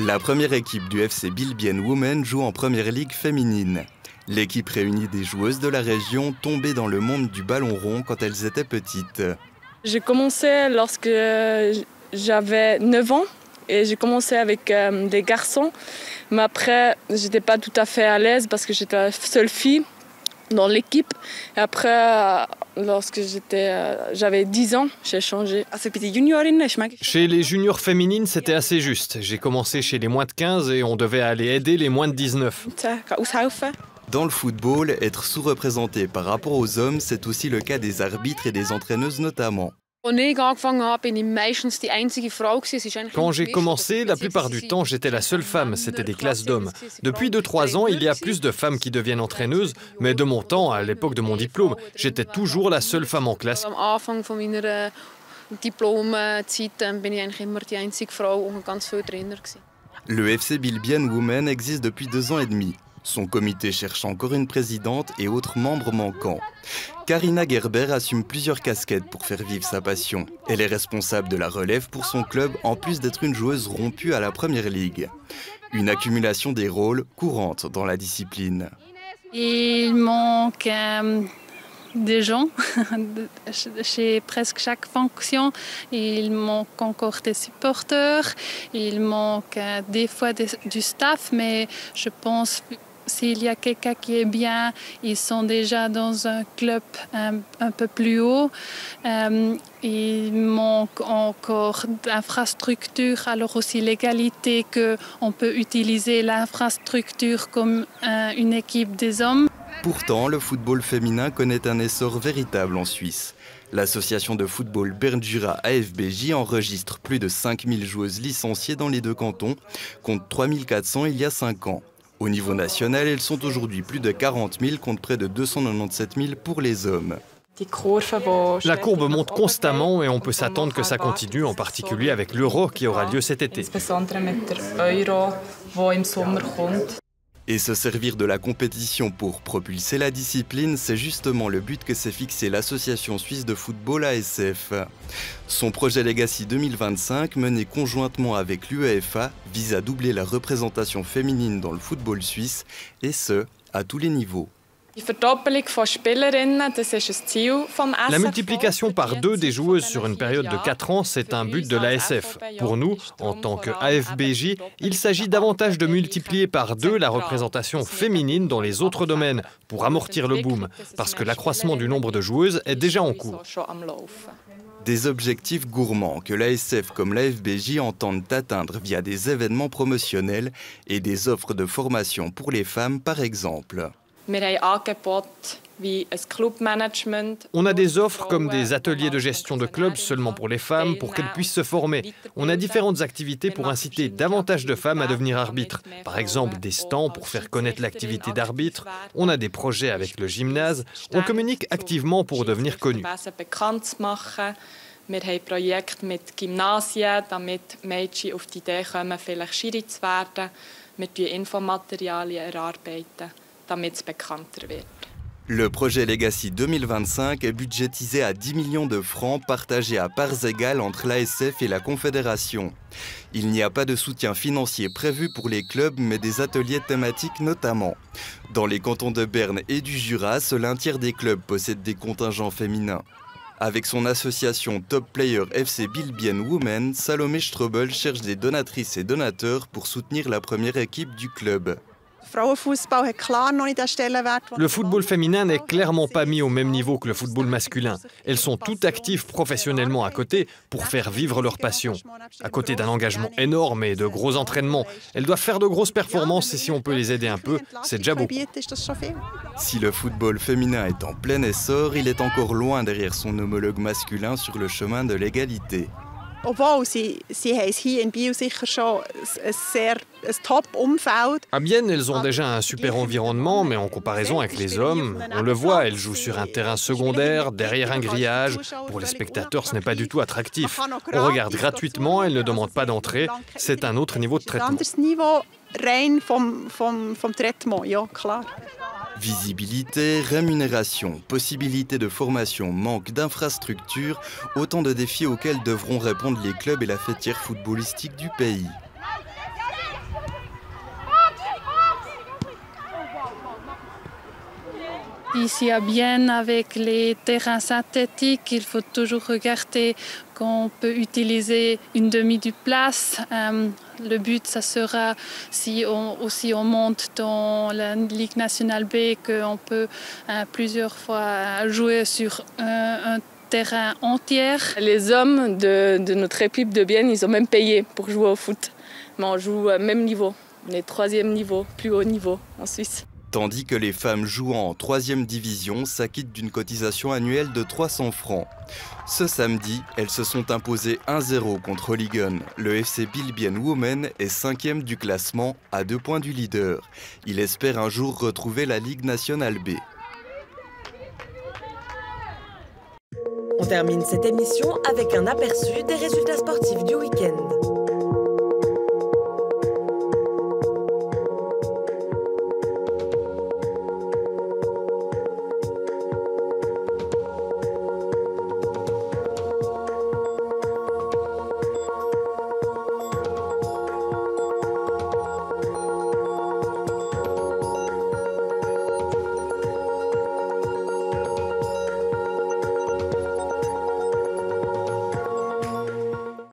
La première équipe du FC Bilbienne Women joue en première ligue féminine. L'équipe réunit des joueuses de la région tombées dans le monde du ballon rond quand elles étaient petites. J'ai commencé lorsque j'avais 9 ans et j'ai commencé avec des garçons. Mais après, j'étais pas tout à fait à l'aise parce que j'étais la seule fille dans l'équipe. Et après, lorsque j'avais 10 ans, j'ai changé. Chez les juniors féminines, c'était assez juste. J'ai commencé chez les moins de 15 et on devait aller aider les moins de 19. Dans le football, être sous-représenté par rapport aux hommes, c'est aussi le cas des arbitres et des entraîneuses notamment. Quand j'ai commencé, la plupart du temps, j'étais la seule femme, c'était des classes d'hommes. Depuis 2-3 ans, il y a plus de femmes qui deviennent entraîneuses, mais de mon temps, à l'époque de mon diplôme, j'étais toujours la seule femme en classe. Le FC Bilbienne Women existe depuis 2 ans et demi. Son comité cherche encore une présidente et autres membres manquants. Karina Gerber assume plusieurs casquettes pour faire vivre sa passion. Elle est responsable de la relève pour son club en plus d'être une joueuse rompue à la première ligue. Une accumulation des rôles courante dans la discipline. Il manque des gens chez presque chaque fonction. Il manque encore des supporters. Il manque des fois du staff, mais je pense s'il y a quelqu'un qui est bien, ils sont déjà dans un club un peu plus haut. Il manque encore d'infrastructures, alors aussi l'égalité qu'on peut utiliser l'infrastructure comme une équipe des hommes. Pourtant, le football féminin connaît un essor véritable en Suisse. L'association de football Bern Jura AFBJ enregistre plus de 5000 joueuses licenciées dans les 2 cantons, contre 3400 il y a 5 ans. Au niveau national, elles sont aujourd'hui plus de 40 000 contre près de 297 000 pour les hommes. La courbe monte constamment et on peut s'attendre que ça continue, en particulier avec l'Euro qui aura lieu cet été. Et se servir de la compétition pour propulser la discipline, c'est justement le but que s'est fixé l'association suisse de football ASF. Son projet Legacy 2025, mené conjointement avec l'UEFA, vise à doubler la représentation féminine dans le football suisse, et ce, à tous les niveaux. La multiplication par 2 des joueuses sur une période de 4 ans, c'est un but de l'ASF. Pour nous, en tant que AFBJ, il s'agit davantage de multiplier par 2 la représentation féminine dans les autres domaines, pour amortir le boom, parce que l'accroissement du nombre de joueuses est déjà en cours. Des objectifs gourmands que l'ASF comme l'AFBJ entendent atteindre via des événements promotionnels et des offres de formation pour les femmes par exemple. On a des offres comme des ateliers de gestion de clubs seulement pour les femmes, pour qu'elles puissent se former. On a différentes activités pour inciter davantage de femmes à devenir arbitres. Par exemple, des stands pour faire connaître l'activité d'arbitre. On a des projets avec le gymnase. On communique activement pour devenir connus. Wir haben Projekte mit Gymnasien, damit Mädchen auf die Idee kommen, vielleicht Schiri zu werden. Wir erarbeiten Infomaterialien, damit es bekannter wird. Le projet Legacy 2025 est budgétisé à 10 millions de francs partagés à parts égales entre l'ASF et la Confédération. Il n'y a pas de soutien financier prévu pour les clubs, mais des ateliers thématiques notamment. Dans les cantons de Berne et du Jura, seul un tiers des clubs possèdent des contingents féminins. Avec son association Top Player FC Bilbienne Women, Salomé Strobel cherche des donatrices et donateurs pour soutenir la première équipe du club. Le football féminin n'est clairement pas mis au même niveau que le football masculin. Elles sont toutes actives professionnellement à côté pour faire vivre leur passion. À côté d'un engagement énorme et de gros entraînements, elles doivent faire de grosses performances et si on peut les aider un peu, c'est déjà beaucoup. Si le football féminin est en plein essor, il est encore loin derrière son homologue masculin sur le chemin de l'égalité. À Bienne, elles ont déjà un super environnement, mais en comparaison avec les hommes, on le voit, elles jouent sur un terrain secondaire, derrière un grillage. Pour les spectateurs, ce n'est pas du tout attractif. On regarde gratuitement, elles ne demandent pas d'entrée. C'est un autre niveau de traitement. Visibilité, rémunération, possibilité de formation, manque d'infrastructures, autant de défis auxquels devront répondre les clubs et la fêtière footballistique du pays. Ici à Bienne, avec les terrains synthétiques, il faut toujours regarder qu'on peut utiliser une demi du place. Le but, ça sera, si on monte dans la Ligue nationale B, qu'on peut plusieurs fois jouer sur un terrain entier. Les hommes de notre équipe de Bienne, ils ont même payé pour jouer au foot. Mais on joue au même niveau, on est 3e niveau, plus haut niveau en Suisse. Tandis que les femmes jouant en 3e division s'acquittent d'une cotisation annuelle de 300 francs. Ce samedi, elles se sont imposées 1-0 contre Holligen. Le FC Biel Bienne Women est 5e du classement, à 2 points du leader. Il espère un jour retrouver la Ligue nationale B. On termine cette émission avec un aperçu des résultats sportifs du week-end.